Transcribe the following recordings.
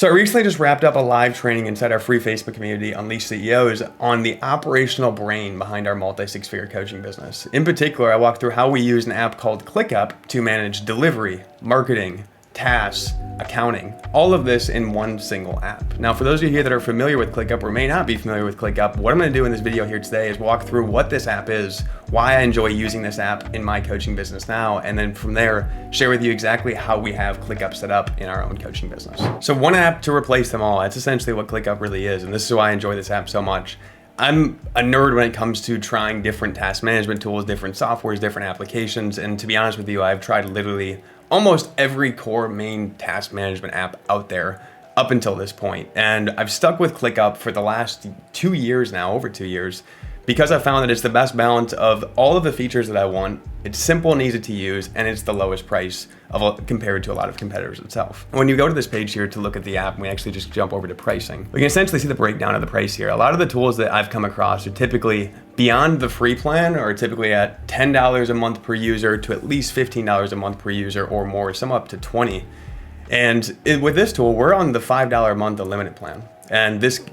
So I recently just wrapped up a live training inside our free Facebook community, Unleash CEOs, on the operational brain behind our multi-six-figure coaching business. In particular, I walked through how we use an app called ClickUp to manage delivery, marketing, tasks, accounting, all of this in one single app. Now, for those of you here that are familiar with ClickUp or may not be familiar with ClickUp, what I'm going to do in this video here today is walk through what this app is, why I enjoy using this app in my coaching business now, and then from there, share with you exactly how we have ClickUp set up in our own coaching business. So one app to replace them all, that's essentially what ClickUp really is, and this is why I enjoy this app so much. I'm a nerd when it comes to trying different task management tools, different softwares, different applications, and to be honest with you, I've tried literally almost every core main task management app out there up until this point. And I've stuck with ClickUp for the last 2 years now, over 2 years, because I found that it's the best balance of all of the features that I want. It's simple and easy to use, and it's the lowest price compared to a lot of competitors itself. When you go to this page here to look at the app, and we actually just jump over to pricing, we can essentially see the breakdown of the price here. A lot of the tools that I've come across are typically beyond the free plan, or typically at $10 a month per user to at least $15 a month per user or more, some up to $20. And with this tool, we're on the $5 a month unlimited plan. And this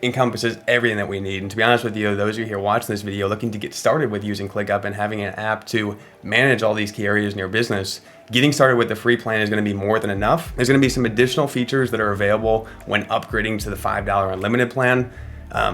encompasses everything that we need. And to be honest with you, those of you here watching this video looking to get started with using ClickUp and having an app to manage all these key areas in your business, getting started with the free plan is going to be more than enough. There's going to be some additional features that are available when upgrading to the $5 unlimited plan.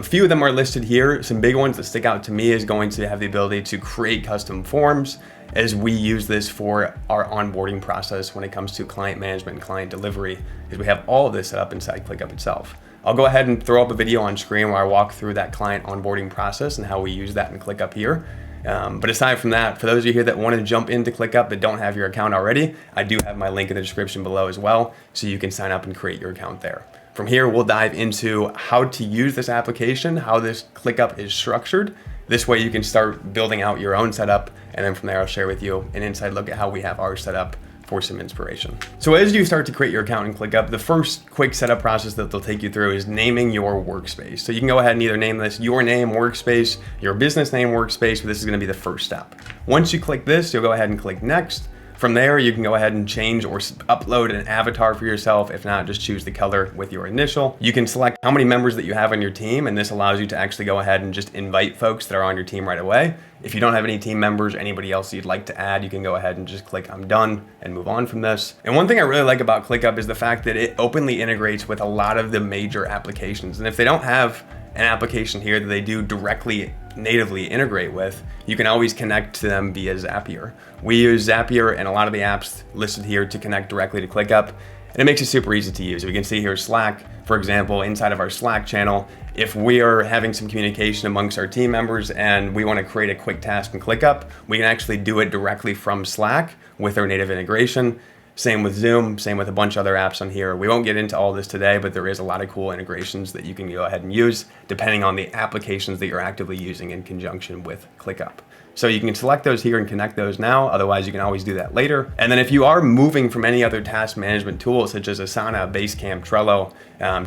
Few of them are listed here. Some big ones that stick out to me is going to have the ability to create custom forms, as we use this for our onboarding process when it comes to client management and client delivery, is we have all of this set up inside ClickUp itself. I'll go ahead and throw up a video on screen where I walk through that client onboarding process and how we use that in ClickUp here. But aside from that, for those of you here that want to jump into ClickUp but don't have your account already, I do have my link in the description below as well, so you can sign up and create your account there. From here, we'll dive into how to use this application, how this ClickUp is structured. This way you can start building out your own setup, and then from there I'll share with you an inside look at how we have ours set up for some inspiration. So as you start to create your account in ClickUp, the first quick setup process that they'll take you through is naming your workspace. So you can go ahead and either name this your name workspace, your business name workspace, but this is going to be the first step. Once you click this, you'll go ahead and click next. From there, you can go ahead and change or upload an avatar for yourself. If not, just choose the color with your initial. You can select how many members that you have on your team, and this allows you to actually go ahead and just invite folks that are on your team right away. If you don't have any team members, anybody else you'd like to add, you can go ahead and just click I'm done and move on from this. And one thing I really like about ClickUp is the fact that it openly integrates with a lot of the major applications. And if they don't have an application here that they do directly natively integrate with, you can always connect to them via Zapier. We use Zapier and a lot of the apps listed here to connect directly to ClickUp, and it makes it super easy to use. We can see here Slack, for example, inside of our Slack channel, if we are having some communication amongst our team members and we want to create a quick task in ClickUp, we can actually do it directly from Slack with our native integration. Same with Zoom, same with a bunch of other apps on here. We won't get into all this today, but there is a lot of cool integrations that you can go ahead and use depending on the applications that you're actively using in conjunction with ClickUp. So you can select those here and connect those now. Otherwise, you can always do that later. And then if you are moving from any other task management tool, such as Asana, Basecamp, Trello,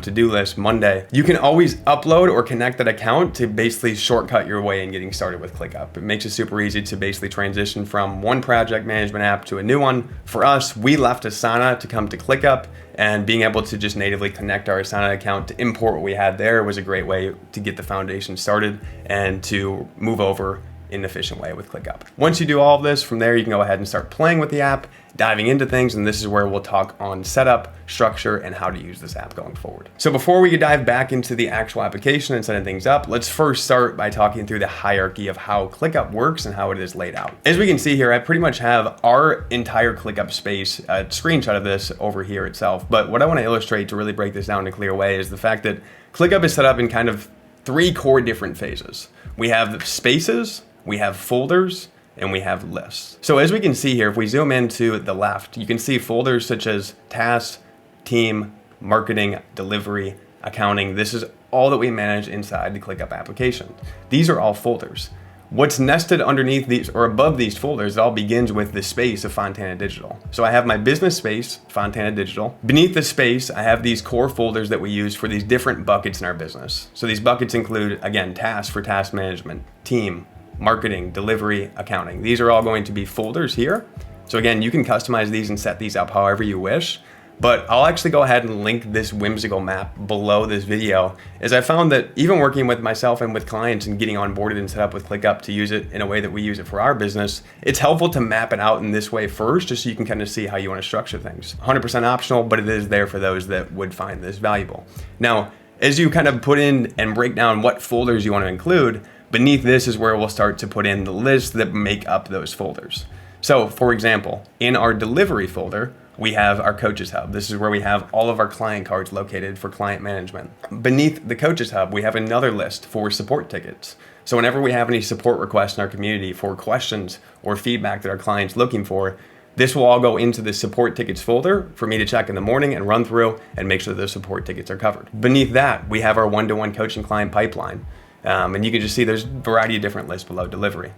To-Do List, Monday, you can always upload or connect that account to basically shortcut your way in getting started with ClickUp. It makes it super easy to basically transition from one project management app to a new one. For us, we left Asana to come to ClickUp, and being able to just natively connect our Asana account to import what we had there was a great way to get the foundation started and to move over in an efficient way with ClickUp. Once you do all of this, from there you can go ahead and start playing with the app, diving into things, and this is where we'll talk on setup, structure, and how to use this app going forward. So before we dive back into the actual application and setting things up, let's first start by talking through the hierarchy of how ClickUp works and how it is laid out. As we can see here, I pretty much have our entire ClickUp space, a screenshot of this over here itself, but what I want to illustrate to really break this down in a clear way is the fact that ClickUp is set up in kind of 3 core different phases. We have spaces, we have folders, and we have lists. So as we can see here, if we zoom into the left, you can see folders such as tasks, team, marketing, delivery, accounting. This is all that we manage inside the ClickUp application. These are all folders. What's nested underneath these or above these folders, it all begins with the space of Fontana Digital. So I have my business space, Fontana Digital. Beneath the space, I have these core folders that we use for these different buckets in our business. So these buckets include, again, tasks for task management, team, marketing, delivery, accounting. These are all going to be folders here. So again, you can customize these and set these up however you wish. But I'll actually go ahead and link this whimsical map below this video, as I found that even working with myself and with clients and getting onboarded and set up with ClickUp to use it in a way that we use it for our business, it's helpful to map it out in this way first, just so you can kind of see how you want to structure things. 100% optional, but it is there for those that would find this valuable. Now, as you kind of put in and break down what folders you want to include, beneath this is where we'll start to put in the lists that make up those folders. So for example, in our delivery folder, we have our Coaches Hub. This is where we have all of our client cards located for client management. Beneath the Coaches Hub, we have another list for support tickets. So whenever we have any support requests in our community for questions or feedback that our client's looking for, this will all go into the support tickets folder for me to check in the morning and run through and make sure those support tickets are covered. Beneath that, we have our one-to-one coaching client pipeline. And you can just see there's a variety of different lists below delivery.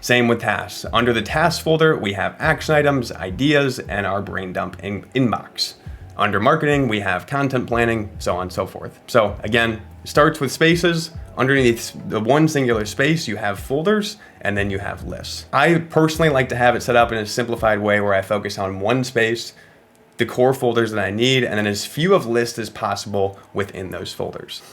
Same with tasks. Under the tasks folder, we have action items, ideas, and our brain dump inbox. Under marketing, we have content planning, so on and so forth. So again, it starts with spaces. Underneath the one singular space, you have folders, and then you have lists. I personally like to have it set up in a simplified way where I focus on one space, the core folders that I need, and then as few of lists as possible within those folders.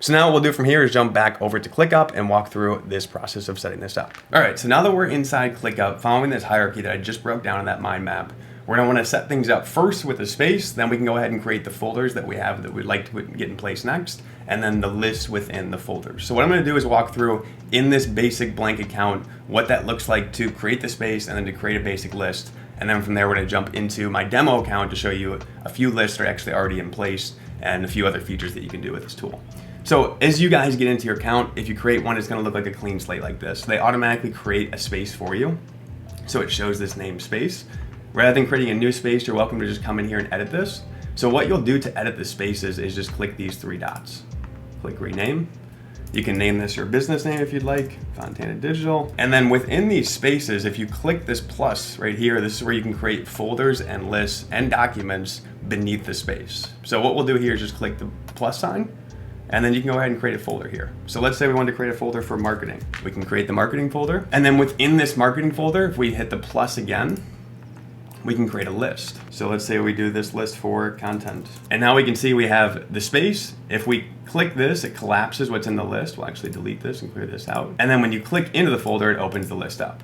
So now what we'll do from here is jump back over to ClickUp and walk through this process of setting this up. All right, so now that we're inside ClickUp, following this hierarchy that I just broke down in that mind map, we're gonna wanna set things up first with a space, then we can go ahead and create the folders that we have that we'd like to get in place next, and then the lists within the folders. So what I'm gonna do is walk through in this basic blank account, what that looks like to create the space and then to create a basic list. And then from there, we're gonna jump into my demo account to show you a few lists that are actually already in place and a few other features that you can do with this tool. So as you guys get into your account, if you create one, it's gonna look like a clean slate like this. They automatically create a space for you. So it shows this name space. Rather than creating a new space, you're welcome to just come in here and edit this. So what you'll do to edit the spaces is just click these three dots. Click rename. You can name this your business name if you'd like, Fontana Digital. And then within these spaces, if you click this plus right here, this is where you can create folders and lists and documents beneath the space. So what we'll do here is just click the plus sign, and then you can go ahead and create a folder here. So let's say we wanted to create a folder for marketing. We can create the marketing folder. And then within this marketing folder, if we hit the plus again, we can create a list. So let's say we do this list for content. And now we can see we have the space. If we click this, it collapses what's in the list. We'll actually delete this and clear this out. And then when you click into the folder, it opens the list up.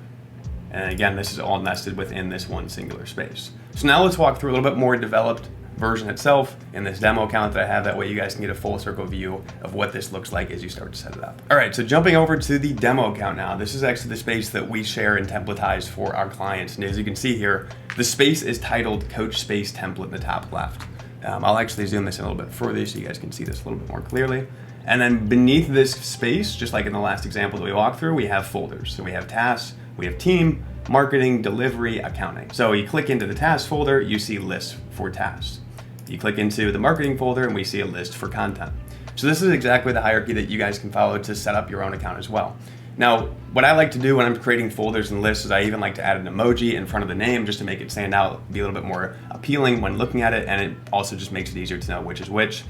And again, this is all nested within this one singular space. So now let's walk through a little bit more developed version itself in this demo account that I have. That way you guys can get a full circle view of what this looks like as you start to set it up. All right, so jumping over to the demo account now, this is actually the space that we share and templatize for our clients. And as you can see here, the space is titled Coach Space Template in the top left. I'll actually zoom this in a little bit further so you guys can see this a little bit more clearly. And then beneath this space, just like in the last example that we walked through, we have folders. So we have tasks, we have team, marketing, delivery, accounting. So you click into the tasks folder, you see lists for tasks. You click into the marketing folder and we see a list for content. So this is exactly the hierarchy that you guys can follow to set up your own account as well. Now, what I like to do when I'm creating folders and lists is I even like to add an emoji in front of the name just to make it stand out, be a little bit more appealing when looking at it, and it also just makes it easier to know which is which.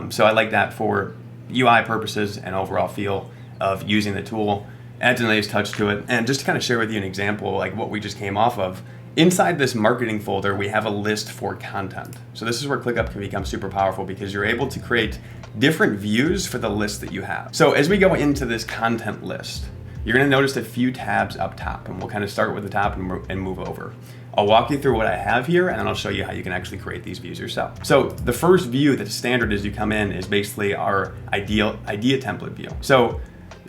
So I like that for UI purposes and overall feel of using the tool. Adds a nice touch to it. And just to kind of share with you an example, like what we just came off of, inside this marketing folder, we have a list for content. So this is where ClickUp can become super powerful because you're able to create different views for the list that you have. So as we go into this content list, you're gonna notice a few tabs up top, and we'll kind of start with the top and move over. I'll walk you through what I have here, and then I'll show you how you can actually create these views yourself. So the first view that's standard as you come in is basically our idea template view. So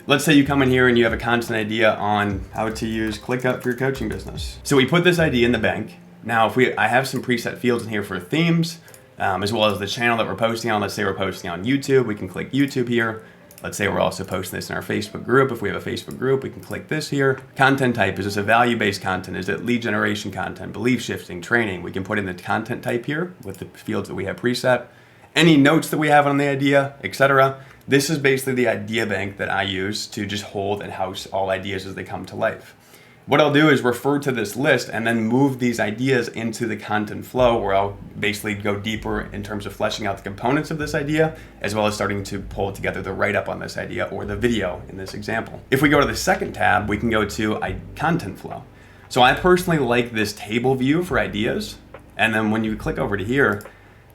let's say you come in here and you have a content idea on how to use ClickUp for your coaching business. So we put this idea in the bank. Now, I have some preset fields in here for themes, as well as the channel that we're posting on. Let's say we're posting on YouTube, we can click YouTube here. Let's say we're also posting this in our Facebook group. If we have a Facebook group, we can click this here. Content type, is this a value-based content? Is it lead generation content, belief shifting, training? We can put in the content type here with the fields that we have preset. Any notes that we have on the idea, etc. This is basically the idea bank that I use to just hold and house all ideas as they come to life. What I'll do is refer to this list and then move these ideas into the content flow, where I'll basically go deeper in terms of fleshing out the components of this idea, as well as starting to pull together the write-up on this idea or the video in this example. If we go to the second tab, we can go to content flow. So I personally like this table view for ideas. And then when you click over to here,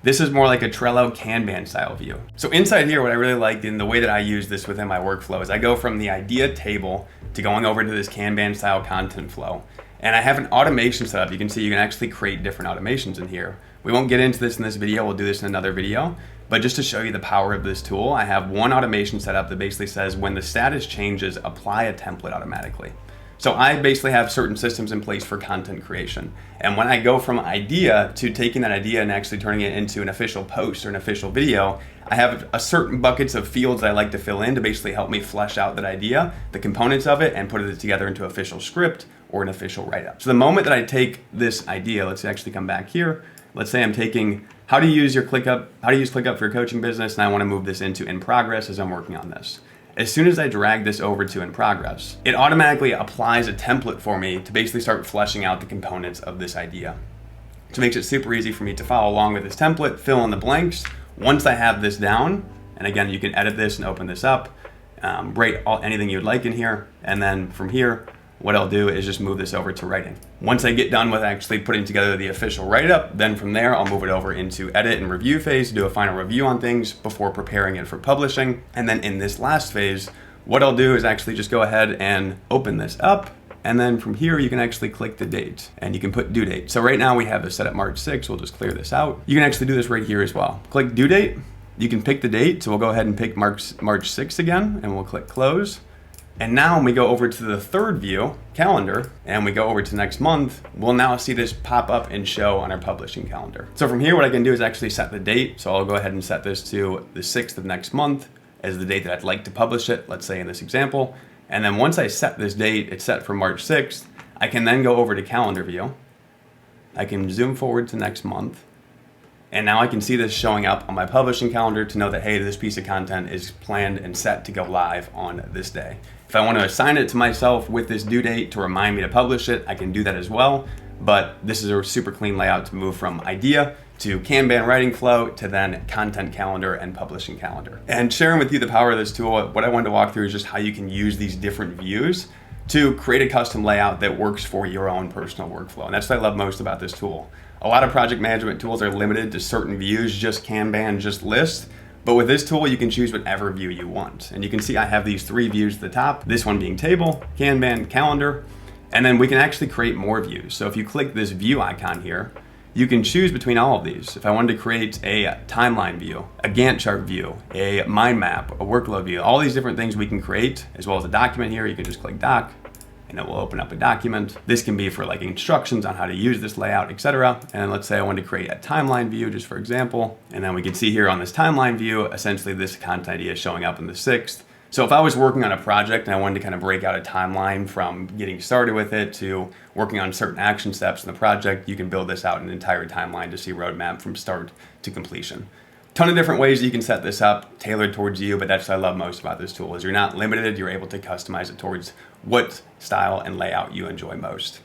This is more like a Trello Kanban style view. So inside here, what I really liked in the way that I use this within my workflow is I go from the idea table to going over to this Kanban style content flow. And I have an automation set up. You can see you can actually create different automations in here. We won't get into this in this video, we'll do this in another video. But just to show you the power of this tool, I have one automation set up that basically says when the status changes, apply a template automatically. So I basically have certain systems in place for content creation. And when I go from idea to taking that idea and actually turning it into an official post or an official video, I have a certain buckets of fields that I like to fill in to basically help me flesh out that idea, the components of it, and put it together into official script or an official write-up. So the moment that I take this idea, let's actually come back here. Let's say I'm taking how to use ClickUp for your coaching business, and I want to move this into in progress as I'm working on this. As soon as I drag this over to in progress, it automatically applies a template for me to basically start fleshing out the components of this idea. So it makes it super easy for me to follow along with this template, fill in the blanks. Once I have this down, and again, you can edit this and open this up, write anything you'd like in here, and then from here, what I'll do is just move this over to writing. Once I get done with actually putting together the official write-up, then from there, I'll move it over into edit and review phase to do a final review on things before preparing it for publishing. And then in this last phase, what I'll do is actually just go ahead and open this up. And then from here, you can actually click the date and you can put due date. So right now we have this set at March 6th. We'll just clear this out. You can actually do this right here as well. Click due date. You can pick the date. So we'll go ahead and pick March 6th again, and we'll click close. And now when we go over to the third view, calendar, and we go over to next month, we'll now see this pop up and show on our publishing calendar. So from here, what I can do is actually set the date. So I'll go ahead and set this to the 6th of next month as the date that I'd like to publish it, let's say in this example. And then once I set this date, it's set for March 6th, I can then go over to calendar view. I can zoom forward to next month. And now I can see this showing up on my publishing calendar to know that, hey, this piece of content is planned and set to go live on this day. If I want to assign it to myself with this due date to remind me to publish it, I can do that as well. But this is a super clean layout to move from idea to Kanban writing flow to then content calendar and publishing calendar. And sharing with you the power of this tool, what I wanted to walk through is just how you can use these different views to create a custom layout that works for your own personal workflow. And that's what I love most about this tool. A lot of project management tools are limited to certain views, just Kanban, just list. But with this tool, you can choose whatever view you want. And you can see I have these three views at the top, this one being table, Kanban, calendar, and then we can actually create more views. So if you click this view icon here, you can choose between all of these. If I wanted to create a timeline view, a Gantt chart view, a mind map, a workload view, all these different things we can create, as well as a document here, you can just click doc, and it will open up a document. This can be for like instructions on how to use this layout, etc. And then let's say I want to create a timeline view, just for example. And then we can see here on this timeline view, essentially this content idea is showing up in the 6th. So if I was working on a project and I wanted to kind of break out a timeline from getting started with it to working on certain action steps in the project, you can build this out in an entire timeline to see roadmap from start to completion. Ton of different ways you can set this up, tailored towards you, but that's what I love most about this tool is you're not limited, you're able to customize it towards what style and layout you enjoy most.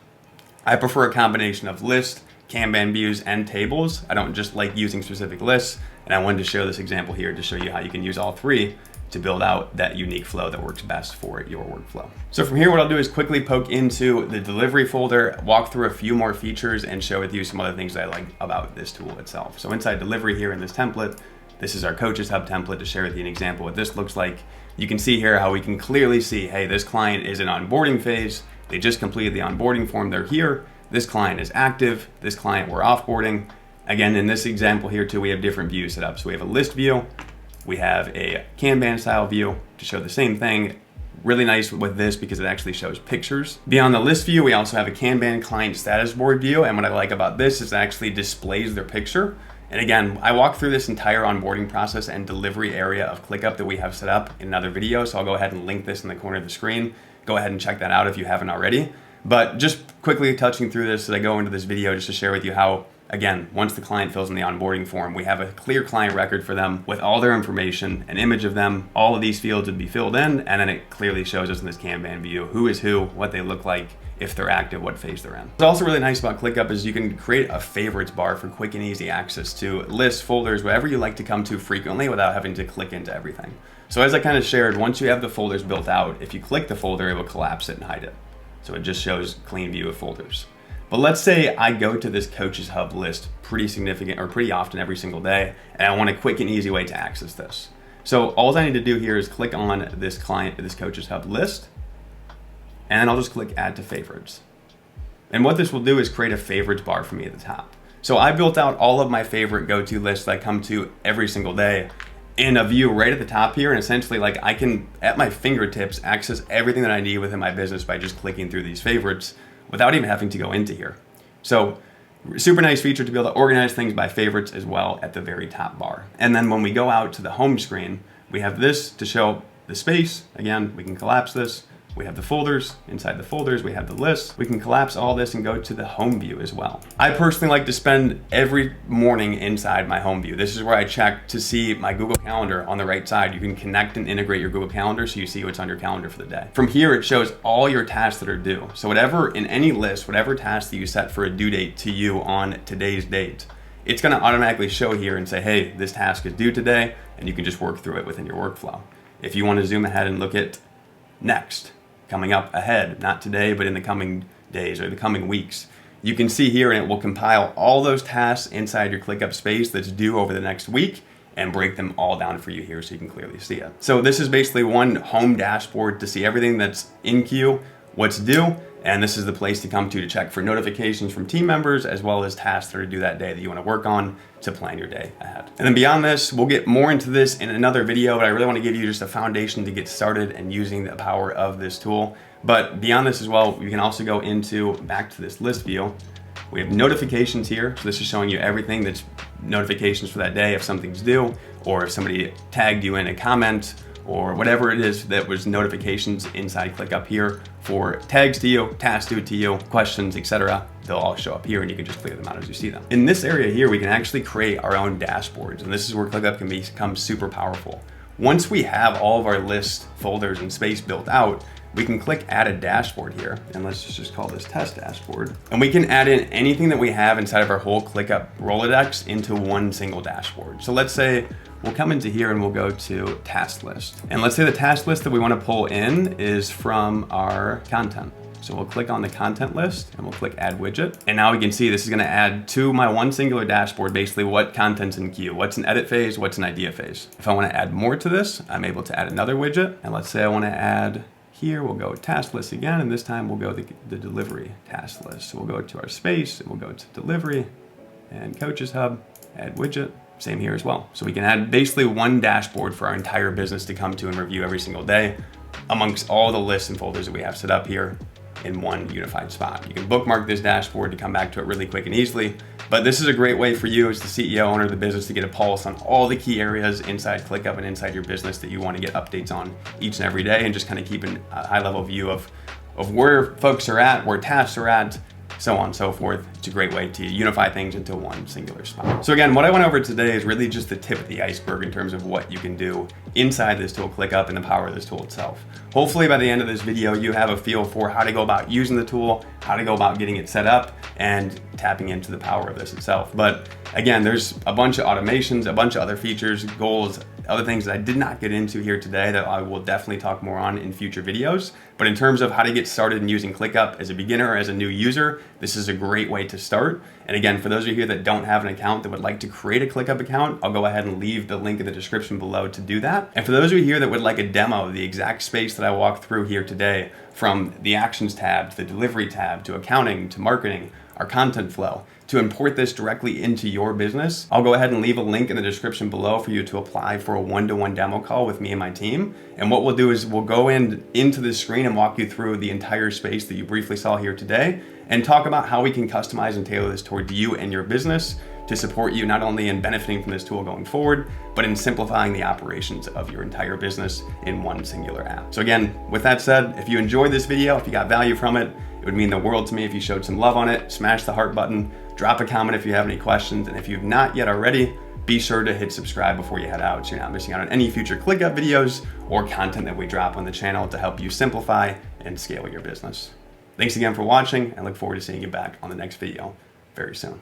I prefer a combination of lists, Kanban views, and tables. I don't just like using specific lists, and I wanted to share this example here to show you how you can use all three to build out that unique flow that works best for your workflow. So from here, what I'll do is quickly poke into the delivery folder, walk through a few more features, and share with you some other things that I like about this tool itself. So inside delivery here in this template, this is our Coaches Hub template to share with you an example what this looks like. You can see here how we can clearly see, hey, this client is in onboarding phase. They just completed the onboarding form, they're here. This client is active. This client we're offboarding. Again, in this example here too, we have different views set up. So we have a list view. We have a Kanban style view to show the same thing. Really nice with this because it actually shows pictures. Beyond the list view, we also have a Kanban client status board view. And what I like about this is it actually displays their picture. And again, I walk through this entire onboarding process and delivery area of ClickUp that we have set up in another video. So I'll go ahead and link this in the corner of the screen. Go ahead and check that out if you haven't already. But just quickly touching through this as I go into this video just to share with you how, again, once the client fills in the onboarding form, we have a clear client record for them with all their information, an image of them, all of these fields would be filled in, and then it clearly shows us in this Kanban view who is who, what they look like, if they're active, what phase they're in. What's also really nice about ClickUp is you can create a favorites bar for quick and easy access to lists, folders, whatever you like to come to frequently without having to click into everything. So as I kind of shared, once you have the folders built out, if you click the folder, it will collapse it and hide it. So it just shows clean view of folders. But let's say I go to this Coaches Hub list pretty often every single day, and I want a quick and easy way to access this. So all I need to do here is click on this Coaches Hub list, and then I'll just click Add to Favorites. And what this will do is create a favorites bar for me at the top. So I built out all of my favorite go-to lists that I come to every single day in a view right at the top here, and essentially like I can, at my fingertips, access everything that I need within my business by just clicking through these favorites without even having to go into here. So super nice feature to be able to organize things by favorites as well at the very top bar. And then when we go out to the home screen, we have this to show the space. Again, we can collapse this. We have the folders. Inside the folders, we have the lists. We can collapse all this and go to the home view as well. I personally like to spend every morning inside my home view. This is where I check to see my Google Calendar on the right side. You can connect and integrate your Google Calendar so you see what's on your calendar for the day. From here, it shows all your tasks that are due. So whatever, in any list, whatever task that you set for a due date to you on today's date, it's gonna automatically show here and say, hey, this task is due today, and you can just work through it within your workflow. If you wanna zoom ahead and look at next, coming up ahead, not today, but in the coming days or the coming weeks, you can see here, and it will compile all those tasks inside your ClickUp space that's due over the next week and break them all down for you here so you can clearly see it. So this is basically one home dashboard to see everything that's in queue, what's due, and this is the place to come to check for notifications from team members as well as tasks that are due that day that you want to work on to plan your day ahead. And then beyond this, we'll get more into this in another video, but I really want to give you just a foundation to get started and using the power of this tool. But beyond this as well, you can also go back to this list view. We have notifications here. So this is showing you everything that's notifications for that day if something's due, or if somebody tagged you in a comment, or whatever it is that was notifications inside ClickUp here for tags to you, tasks due to you, questions, etc. They'll all show up here and you can just clear them out as you see them. In this area here, we can actually create our own dashboards, and this is where ClickUp can become super powerful. Once we have all of our list folders and space built out, we can click add a dashboard here, and let's just call this test dashboard. And we can add in anything that we have inside of our whole ClickUp Rolodex into one single dashboard. So let's say we'll come into here and we'll go to task list. And let's say the task list that we want to pull in is from our content. So we'll click on the content list and we'll click add widget. And now we can see this is going to add to my one singular dashboard basically what content's in queue, what's an edit phase, what's an idea phase. If I want to add more to this, I'm able to add another widget. And let's say I want to add here, we'll go task list again, and this time we'll go the delivery task list. So we'll go to our space and we'll go to delivery and Coaches Hub, add widget. Same here as well. So we can add basically one dashboard for our entire business to come to and review every single day amongst all the lists and folders that we have set up here in one unified spot. You can bookmark this dashboard to come back to it really quick and easily, but this is a great way for you as the CEO, owner of the business, to get a pulse on all the key areas inside ClickUp and inside your business that you want to get updates on each and every day, and just kind of keep a high level view of where folks are at, where tasks are at, so on and so forth. It's a great way to unify things into one singular spot. So again, what I went over today is really just the tip of the iceberg in terms of what you can do inside this tool, ClickUp, and the power of this tool itself. Hopefully by the end of this video, you have a feel for how to go about using the tool, how to go about getting it set up, and tapping into the power of this itself. But again, there's a bunch of automations, a bunch of other features, goals, other things that I did not get into here today that I will definitely talk more on in future videos. But in terms of how to get started in using ClickUp as a beginner or as a new user, this is a great way to start. And again, for those of you here that don't have an account that would like to create a ClickUp account, I'll go ahead and leave the link in the description below to do that. And for those of you here that would like a demo of the exact space that I walked through here today, from the actions tab to the delivery tab to accounting to marketing, our content flow, to import this directly into your business, I'll go ahead and leave a link in the description below for you to apply for a one-to-one demo call with me and my team. And what we'll do is we'll go into this screen and walk you through the entire space that you briefly saw here today and talk about how we can customize and tailor this toward you and your business to support you not only in benefiting from this tool going forward, but in simplifying the operations of your entire business in one singular app. So again, with that said, if you enjoyed this video, if you got value from it, it would mean the world to me if you showed some love on it. Smash the heart button, drop a comment if you have any questions, and if you've not yet already, be sure to hit subscribe before you head out so you're not missing out on any future ClickUp videos or content that we drop on the channel to help you simplify and scale your business. Thanks again for watching. I look forward to seeing you back on the next video very soon.